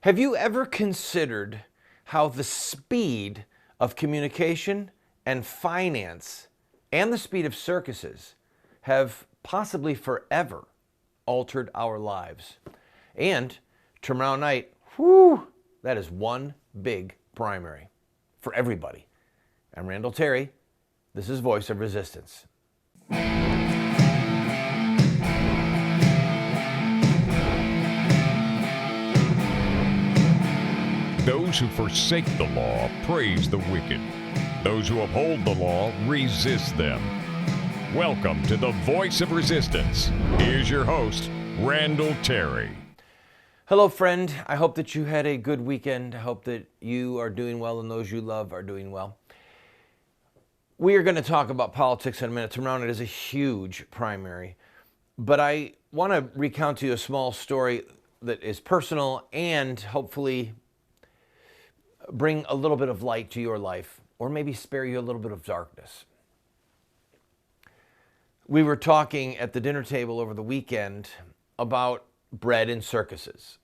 Have you ever considered how the speed of communication and finance and the speed of circuses have possibly forever altered our lives? And tomorrow night, that is one big primary for everybody. I'm Randall Terry. This is Voice of Resistance. Those who forsake the law praise the wicked. Those who uphold the law resist them. Welcome to the Voice of Resistance. Here's your host, Randall Terry. Hello, friend. I hope that you had a good weekend. I hope that you are doing well and those you love are doing well. We are going to talk about politics in a minute. Tomorrow night is a huge primary. But I want to recount to you a small story that is personal and hopefully bring a little bit of light to your life, or maybe spare you a little bit of darkness. We were talking at the dinner table over the weekend about bread and circuses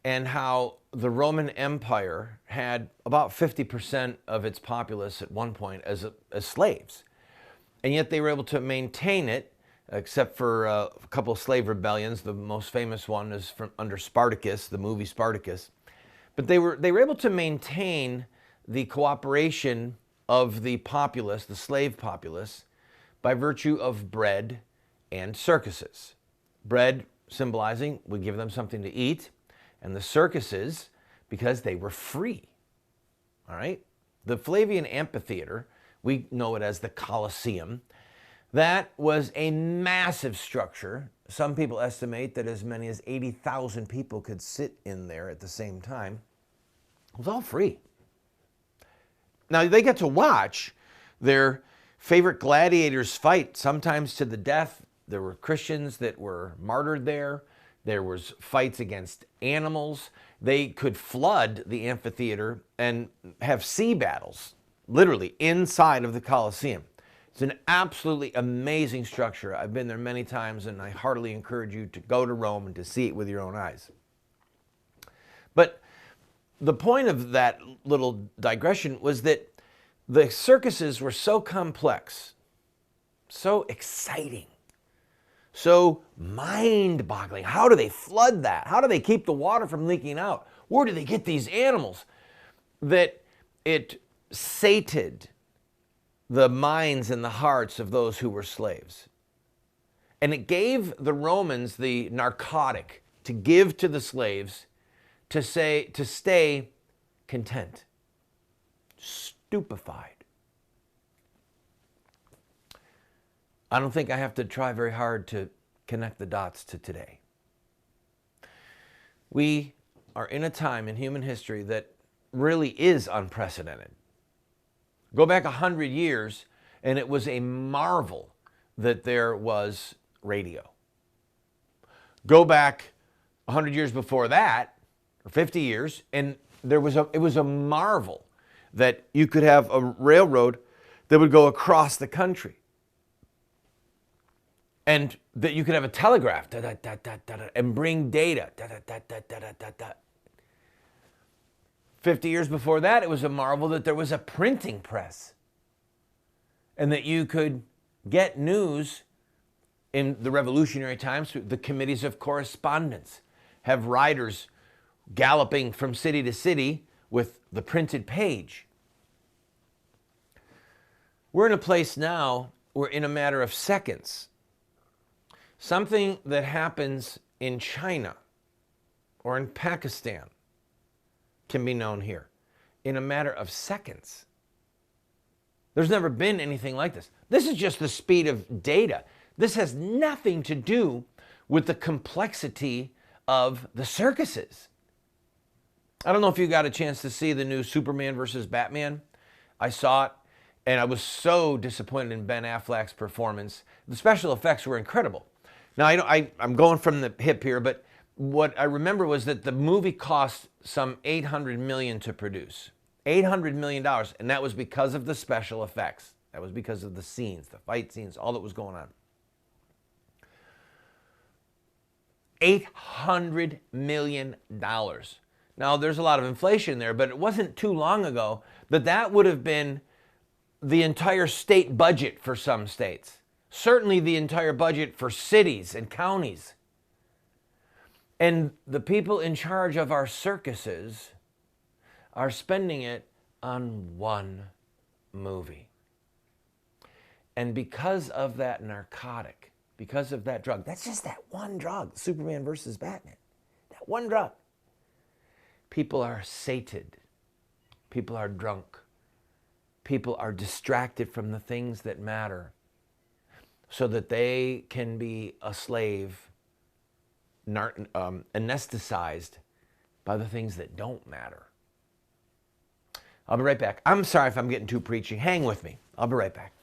and how the Roman Empire had about 50% of its populace at one point as slaves. And yet they were able to maintain it, except for a couple of slave rebellions. The most famous one is from under Spartacus, the movie Spartacus. But they were able to maintain the cooperation of the populace, the slave populace, by virtue of bread and circuses. Bread symbolizing we give them something to eat, and the circuses because they were free. All right? The Flavian Amphitheater, we know it as the Colosseum, that was a massive structure. Some people estimate that as many as 80,000 people could sit in there at the same time. It was all free. Now, they get to watch their favorite gladiators fight, sometimes to the death. There were Christians that were martyred there. There was fights against animals. They could flood the amphitheater and have sea battles, literally, inside of the Colosseum. It's an absolutely amazing structure. I've been there many times, and I heartily encourage you to go to Rome and to see it with your own eyes. But the point of that little digression was that the circuses were so complex, so exciting, so mind-boggling. How do they flood that? How do they keep the water from leaking out? Where do they get these animals? That it sated the minds and the hearts of those who were slaves. And it gave the Romans the narcotic to give to the slaves to stay content, stupefied. I don't think I have to try very hard to connect the dots to today. We are in a time in human history that really is unprecedented. Go back 100 years, and it was a marvel that there was radio. Go back 100 years before that, or 50 years, and it was a marvel that you could have a railroad that would go across the country. And that you could have a telegraph, and bring data, 50 years before that, it was a marvel that there was a printing press and that you could get news in the revolutionary times through the committees of correspondence, have riders galloping from city to city with the printed page. We're in a place now where in a matter of seconds, something that happens in China or in Pakistan can be known here in a matter of seconds. There's never been anything like this. This is just the speed of data. This has nothing to do with the complexity of the circuses. I don't know if you got a chance to see the new Superman versus Batman. I saw it, and I was so disappointed in Ben Affleck's performance. The special effects were incredible. Now, I'm going from the hip here, but what I remember was that the movie cost some $800 million to produce. $800 million, and that was because of the special effects. That was because of the scenes, the fight scenes, all that was going on. $800 million Now, there's a lot of inflation there, but it wasn't too long ago that would have been the entire state budget for some states. Certainly the entire budget for cities and counties. And the people in charge of our circuses are spending it on one movie. And because of that narcotic, because of that drug, that's just that one drug, Superman versus Batman, that one drug. People are sated. People are drunk. People are distracted from the things that matter so that they can be a slave, anesthetized by the things that don't matter. I'll be right back. I'm sorry if I'm getting too preachy. Hang with me. I'll be right back.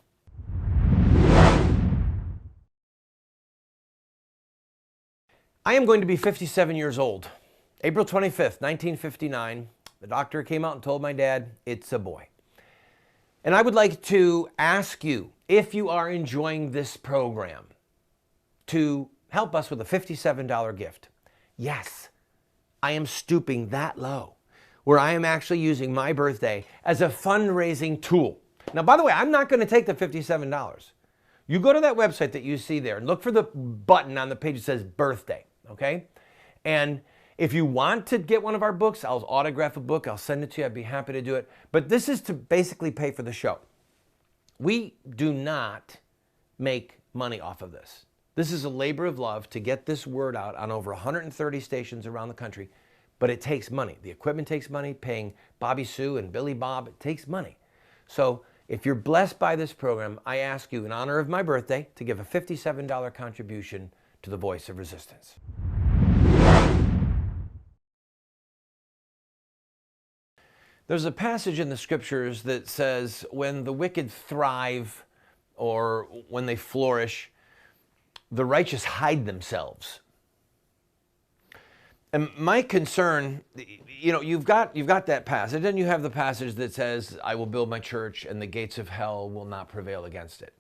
I am going to be 57 years old. April 25th, 1959, the doctor came out and told my dad, it's a boy. And I would like to ask you, if you are enjoying this program, to help us with a $57 gift. Yes, I am stooping that low, where I am actually using my birthday as a fundraising tool. Now, by the way, I'm not going to take the $57. You go to that website that you see there and look for the button on the page that says birthday, okay? And if you want to get one of our books, I'll autograph a book, I'll send it to you, I'd be happy to do it. But this is to basically pay for the show. We do not make money off of this. This is a labor of love to get this word out on over 130 stations around the country, but it takes money. The equipment takes money, paying Bobby Sue and Billy Bob, it takes money. So if you're blessed by this program, I ask you in honor of my birthday to give a $57 contribution to the Voice of Resistance. There's a passage in the scriptures that says when the wicked thrive or when they flourish, the righteous hide themselves. And my concern, you've got that passage, and you have the passage that says, I will build my church and the gates of hell will not prevail against it.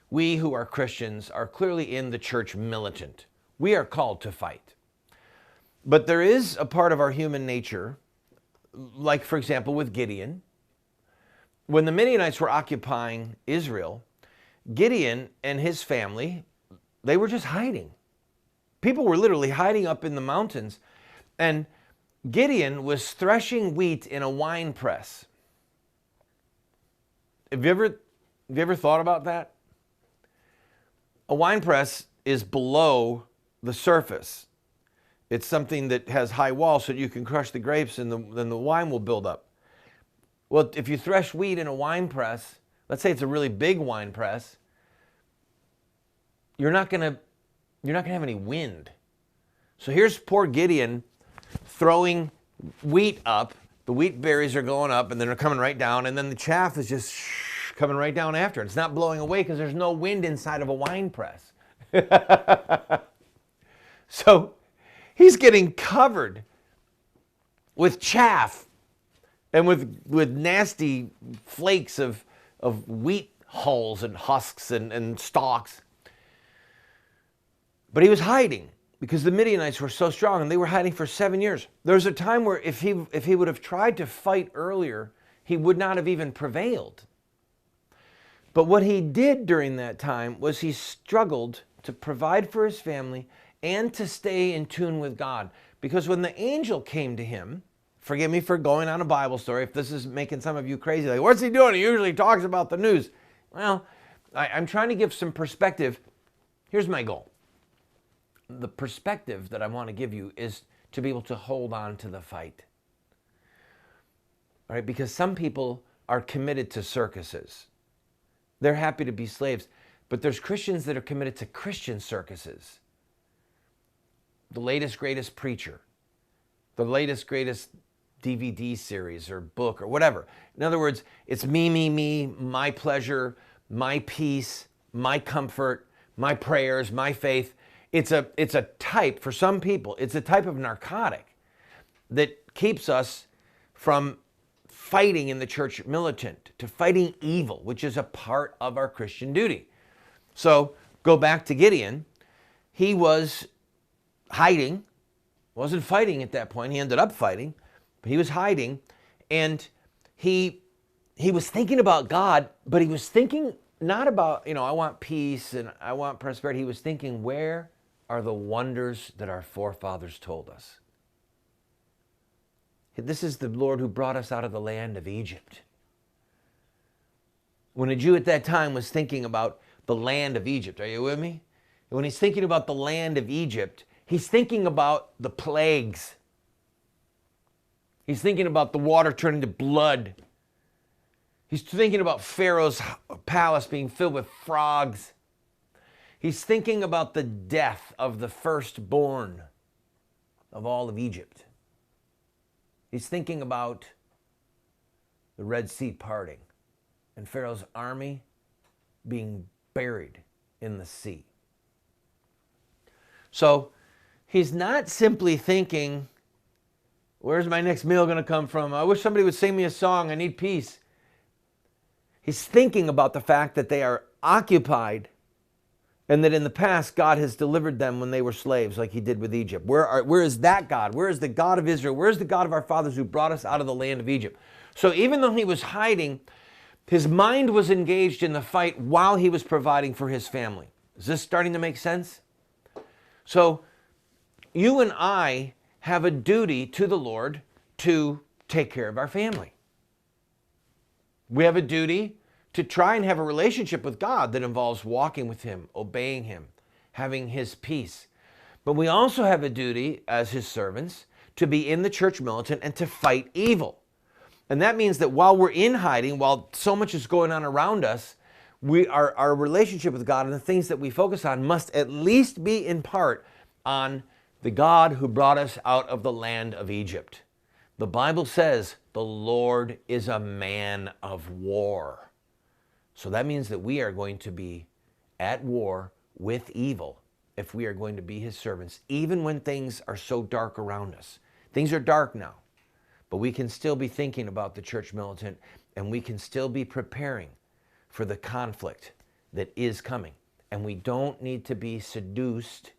We who are Christians are clearly in the church militant. We are called to fight. But there is a part of our human nature, like, for example, with Gideon. When the Midianites were occupying Israel, Gideon and his family, they were just hiding. People were literally hiding up in the mountains. And Gideon was threshing wheat in a wine press. Have you ever thought about that? A wine press is below the surface. It's something that has high walls so that you can crush the grapes and then the wine will build up. Well, if you thresh wheat in a wine press, let's say it's a really big wine press, you're not going to have any wind. So here's poor Gideon throwing wheat up. The wheat berries are going up and then they're coming right down, and then the chaff is just coming right down after. It's not blowing away because there's no wind inside of a wine press. So he's getting covered with chaff and with nasty flakes of wheat hulls and husks and stalks. But he was hiding because the Midianites were so strong, and they were hiding for 7 years. There was a time where if he would have tried to fight earlier, he would not have even prevailed. But what he did during that time was he struggled to provide for his family and to stay in tune with God. Because when the angel came to him, forgive me for going on a Bible story if this is making some of you crazy, like, what's he doing? He usually talks about the news. Well, I'm trying to give some perspective. Here's my goal. The perspective that I want to give you is to be able to hold on to the fight. All right? Because some people are committed to circuses. They're happy to be slaves. But there's Christians that are committed to Christian circuses. The latest, greatest preacher. The latest, greatest DVD series or book or whatever. In other words, it's me, my pleasure, my peace, my comfort, my prayers, my faith. It's a type, for some people, it's a type of narcotic that keeps us from fighting in the church militant, to fighting evil, which is a part of our Christian duty. So go back to Gideon. He was hiding, wasn't fighting at that point. He ended up fighting. He was hiding, and he was thinking about God, but he was thinking not about, I want peace and I want prosperity. He was thinking, where are the wonders that our forefathers told us? This is the Lord who brought us out of the land of Egypt. When a Jew at that time was thinking about the land of Egypt, are you with me? When he's thinking about the land of Egypt, he's thinking about the plagues. He's thinking about the water turning to blood. He's thinking about Pharaoh's palace being filled with frogs. He's thinking about the death of the firstborn of all of Egypt. He's thinking about the Red Sea parting and Pharaoh's army being buried in the sea. So he's not simply thinking, where's my next meal going to come from? I wish somebody would sing me a song. I need peace. He's thinking about the fact that they are occupied and that in the past God has delivered them when they were slaves like he did with Egypt. Where is that God? Where is the God of Israel? Where is the God of our fathers who brought us out of the land of Egypt? So even though he was hiding, his mind was engaged in the fight while he was providing for his family. Is this starting to make sense? So you and I have a duty to the Lord to take care of our family. We have a duty to try and have a relationship with God that involves walking with him, obeying him, having his peace. But we also have a duty as his servants to be in the church militant and to fight evil. And that means that while we're in hiding, while so much is going on around us, our relationship with God and the things that we focus on must at least be in part on the God who brought us out of the land of Egypt. The Bible says the Lord is a man of war. So that means that we are going to be at war with evil if we are going to be his servants, even when things are so dark around us. Things are dark now, but we can still be thinking about the church militant, and we can still be preparing for the conflict that is coming. And we don't need to be seduced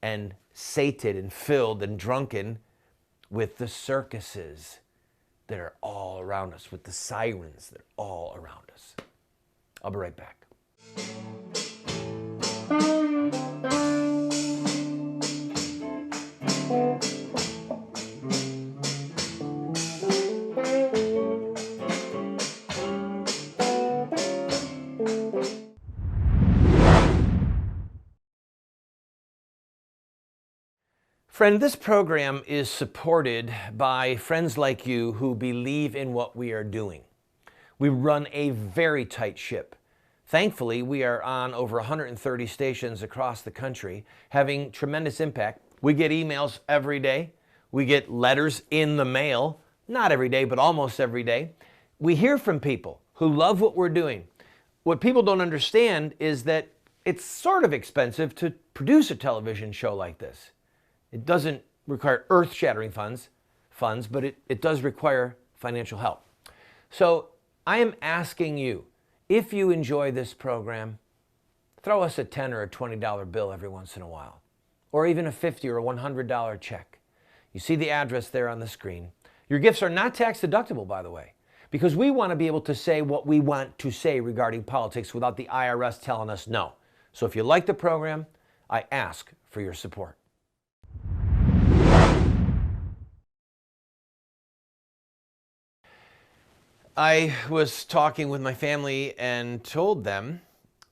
and sated and filled and drunken with the circuses that are all around us, with the sirens that are all around us. I'll be right back. Friend, this program is supported by friends like you who believe in what we are doing. We run a very tight ship. Thankfully, we are on over 130 stations across the country, having tremendous impact. We get emails every day. We get letters in the mail, not every day, but almost every day. We hear from people who love what we're doing. What people don't understand is that it's sort of expensive to produce a television show like this. It doesn't require earth-shattering funds, but it does require financial help. So I am asking you, if you enjoy this program, throw us a $10 or a $20 bill every once in a while, or even a $50 or a $100 check. You see the address there on the screen. Your gifts are not tax deductible, by the way, because we want to be able to say what we want to say regarding politics without the IRS telling us no. So if you like the program, I ask for your support. I was talking with my family and told them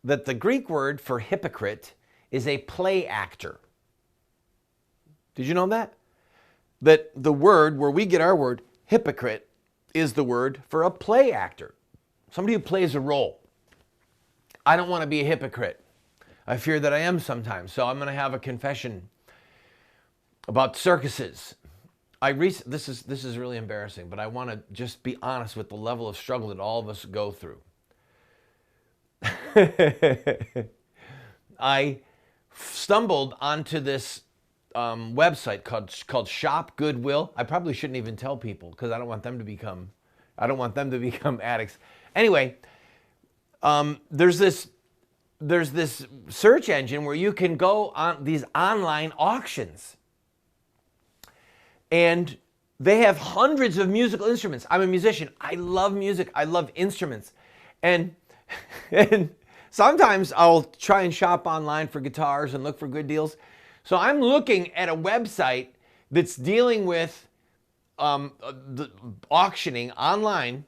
that the Greek word for hypocrite is a play actor. Did you know that? That the word where we get our word hypocrite is the word for a play actor, somebody who plays a role. I don't want to be a hypocrite. I fear that I am sometimes, so I'm going to have a confession about circuses. This is really embarrassing, but I want to just be honest with the level of struggle that all of us go through. I stumbled onto this website called Shop Goodwill. I probably shouldn't even tell people because I don't want them to become addicts. Anyway, there's this search engine where you can go on these online auctions. And They have hundreds of musical instruments. I'm a musician. I love music. I love instruments. And sometimes I'll try and shop online for guitars and look for good deals. So I'm looking at a website that's dealing with the auctioning online.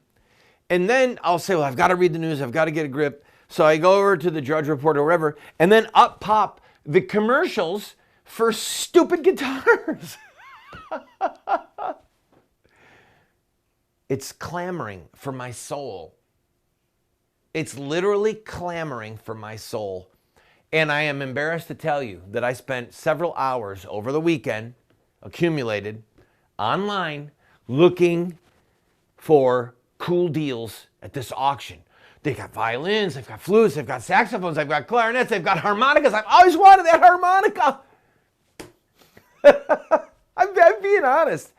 And then I'll say, well, I've got to read the news. I've got to get a grip. So I go over to the Drudge Report or whatever. And then up pop the commercials for stupid guitars. It's clamoring for my soul. It's literally clamoring for my soul. And I am embarrassed to tell you that I spent several hours over the weekend, accumulated, online, looking for cool deals at this auction. They got violins, they've got flutes, they've got saxophones, they've got clarinets, they've got harmonicas. I've always wanted that harmonica. I'm being honest.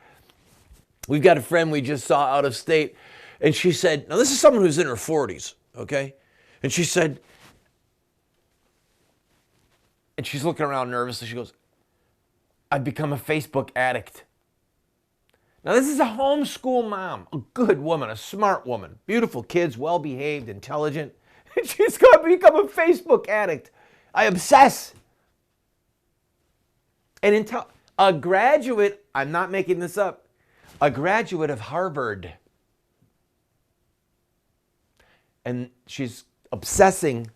We've got a friend we just saw out of state, and she said, now this is someone who's in her 40s, okay? And she said, and she's looking around nervously, she goes, I've become a Facebook addict. Now this is a homeschool mom, a good woman, a smart woman, beautiful kids, well-behaved, intelligent. And she's going to become a Facebook addict. I obsess. And a graduate, I'm not making this up, a graduate of Harvard. And she's obsessing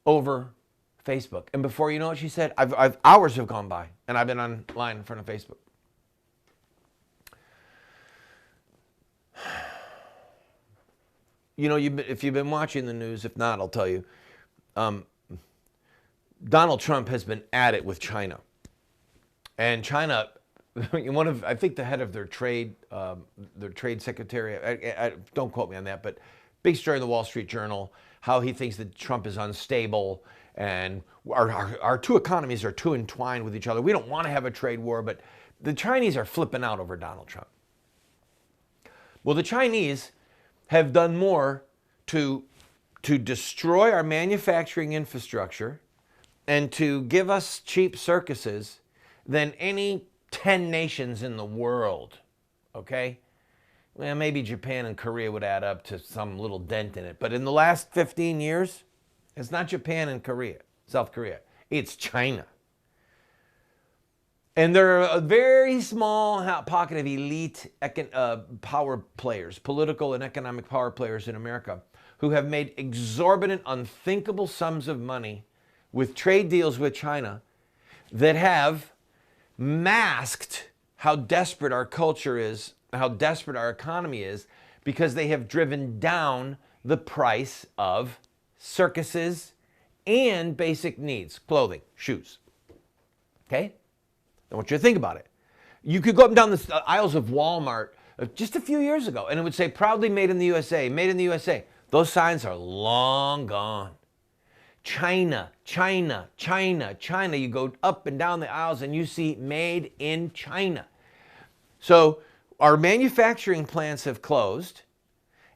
over Facebook. And before you know it, she said, hours have gone by and I've been online in front of Facebook. You know, if you've been watching the news, if not, I'll tell you, Donald Trump has been at it with China. And China, I think the head of their trade secretary, I don't quote me on that, but big story in the Wall Street Journal, how he thinks that Trump is unstable and our two economies are too entwined with each other. We don't want to have a trade war, but the Chinese are flipping out over Donald Trump. Well, the Chinese have done more to destroy our manufacturing infrastructure and to give us cheap circuses than any 10 nations in the world, okay? Well, maybe Japan and Korea would add up to some little dent in it. But in the last 15 years, it's not Japan and Korea, South Korea. It's China. And there are a very small pocket of elite power players, political and economic power players in America, who have made exorbitant, unthinkable sums of money with trade deals with China that have masked how desperate our culture is, how desperate our economy is, because they have driven down the price of circuses and basic needs, clothing, shoes. Okay? I want you to think about it. You could go up and down the aisles of Walmart just a few years ago, and it would say, proudly made in the USA, made in the USA. Those signs are long gone. China, China, China, China. You go up and down the aisles and you see made in China. So our manufacturing plants have closed,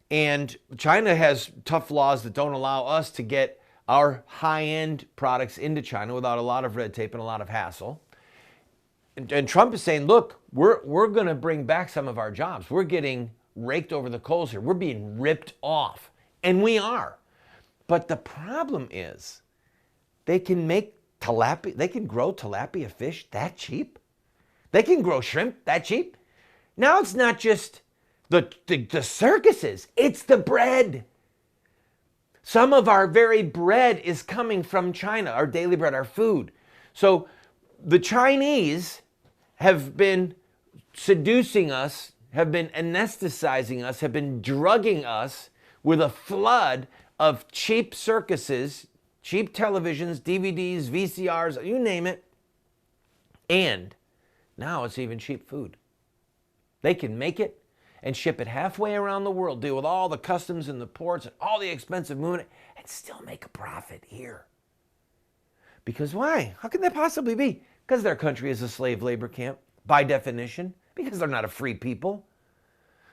and China has tough laws that don't allow us to get our high-end products into China without a lot of red tape and a lot of hassle. And Trump is saying, look, we're going to bring back some of our jobs. We're getting raked over the coals here. We're being ripped off. And we are. But the problem is they can make tilapia, they can grow tilapia fish that cheap. They can grow shrimp that cheap. Now it's not just the circuses, it's the bread. Some of our very bread is coming from China, our daily bread, our food. So the Chinese have been seducing us, have been anesthetizing us, have been drugging us with a flood of cheap circuses, cheap televisions, DVDs, VCRs, you name it. And now it's even cheap food. They can make it and ship it halfway around the world, deal with all the customs and the ports and all the expensive movement, and still make a profit here. Because why? How can that possibly be? Because their country is a slave labor camp, by definition, because they're not a free people.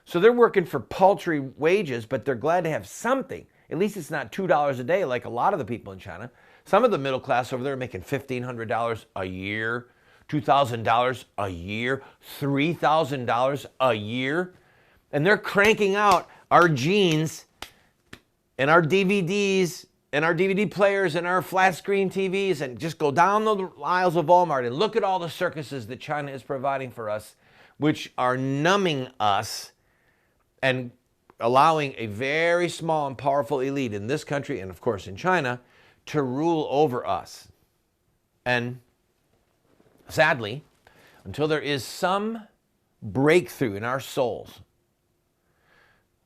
So they're working for paltry wages, but they're glad to have something. At least it's not $2 a day like a lot of the people in China. Some of the middle class over there are making $1,500 a year, $2,000 a year, $3,000 a year. And they're cranking out our jeans and our DVDs and our DVD players and our flat screen TVs, and just go down the aisles of Walmart and look at all the circuses that China is providing for us, which are numbing us and allowing a very small and powerful elite in this country and, of course, in China to rule over us. And sadly, until there is some breakthrough in our souls,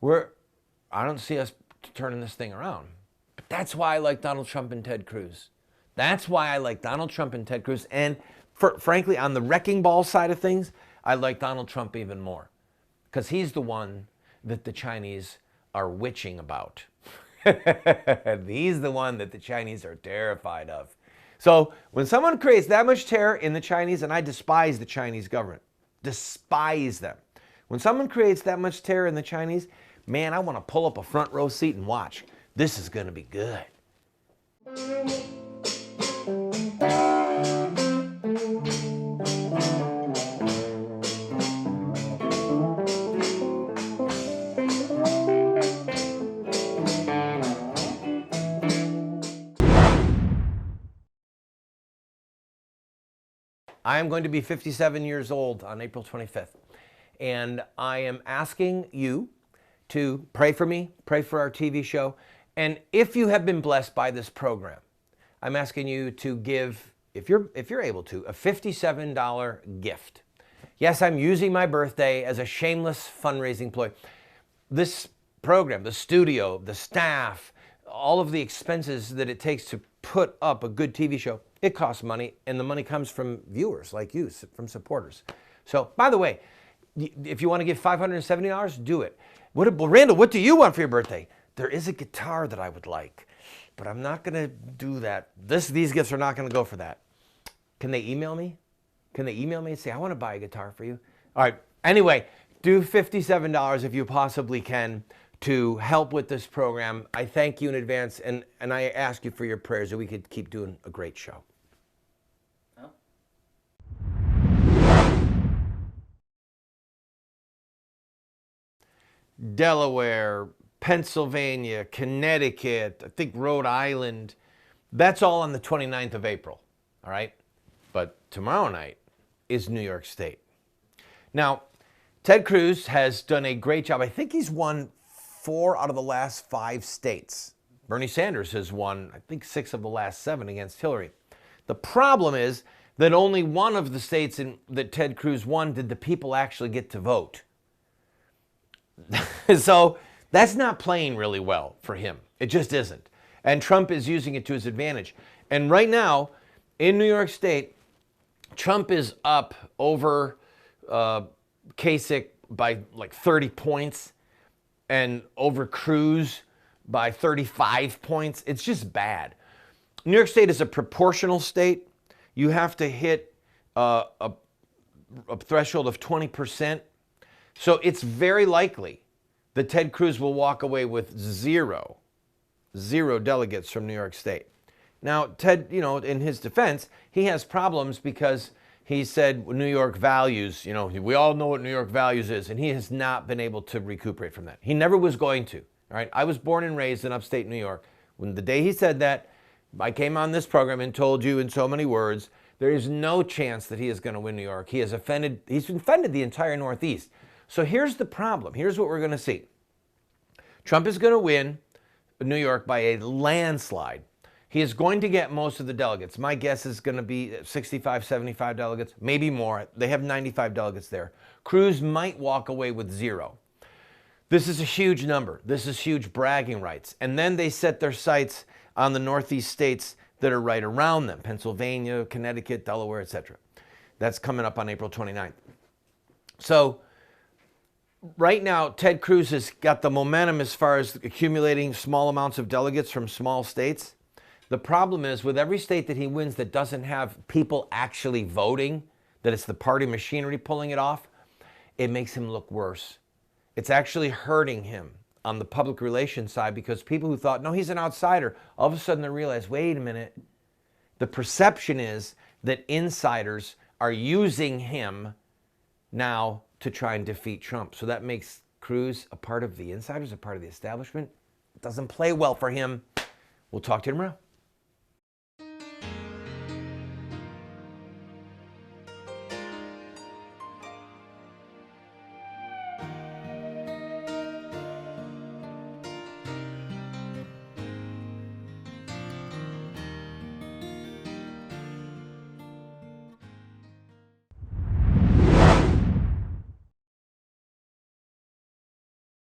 I don't see us turning this thing around. But that's why I like Donald Trump and Ted Cruz. That's why I like Donald Trump and Ted Cruz. And frankly, on the wrecking ball side of things, I like Donald Trump even more, because he's the one that the Chinese are witching about. He's the one that the Chinese are terrified of. So when someone creates that much terror in the Chinese, and I despise the Chinese government, despise them. When someone creates that much terror in the Chinese, man, I want to pull up a front row seat and watch. This is going to be good. I am going to be 57 years old on April 25th. And I am asking you to pray for me, pray for our TV show. And if you have been blessed by this program, I'm asking you to give, if you're able to, a $57 gift. Yes, I'm using my birthday as a shameless fundraising ploy. This program, the studio, the staff, all of the expenses that it takes to put up a good TV show, it costs money, and the money comes from viewers like you, from supporters. So, by the way, if you want to give $570, do it. Randall, what do you want for your birthday? There is a guitar that I would like, but I'm not going to do that. These gifts are not going to go for that. Can they email me? Can they email me and say, I want to buy a guitar for you? All right. Anyway, do $57 if you possibly can to help with this program. I thank you in advance, and I ask you for your prayers that we could keep doing a great show. Oh. Delaware, Pennsylvania, Connecticut, I think Rhode Island. That's all on the 29th of April, all right? But tomorrow night is New York State. Now, Ted Cruz has done a great job. I think he's won 4 out of the last 5 states. Bernie Sanders has won, I think, 6 of the last 7 against Hillary. The problem is that only one of the states that Ted Cruz won did the people actually get to vote. So that's not playing really well for him. It just isn't. And Trump is using it to his advantage. And right now, in New York State, Trump is up over Kasich by like 30 points and over Cruz by 35 points. It's just bad. New York State is a proportional state. You have to hit a threshold of 20%. So it's very likely that Ted Cruz will walk away with zero delegates from New York State. Now, Ted, in his defense, he has problems because he said New York values, we all know what New York values is, and he has not been able to recuperate from that. He never was going to, all right? I was born and raised in upstate New York. When the day he said that, I came on this program and told you in so many words, there is no chance that he is going to win New York. He's offended the entire Northeast. So here's the problem. Here's what we're going to see. Trump is going to win New York by a landslide. He is going to get most of the delegates. My guess is going to be 65, 75 delegates, maybe more. They have 95 delegates there. Cruz might walk away with 0. This is a huge number. This is huge bragging rights. And then they set their sights on the Northeast states that are right around them, Pennsylvania, Connecticut, Delaware, etc. That's coming up on April 29th. So right now, Ted Cruz has got the momentum as far as accumulating small amounts of delegates from small states. The problem is with every state that he wins that doesn't have people actually voting, that it's the party machinery pulling it off, it makes him look worse. It's actually hurting him on the public relations side because people who thought, no, he's an outsider, all of a sudden they realize, wait a minute, the perception is that insiders are using him now to try and defeat Trump. So that makes Cruz a part of the insiders, a part of the establishment. It doesn't play well for him. We'll talk to you tomorrow.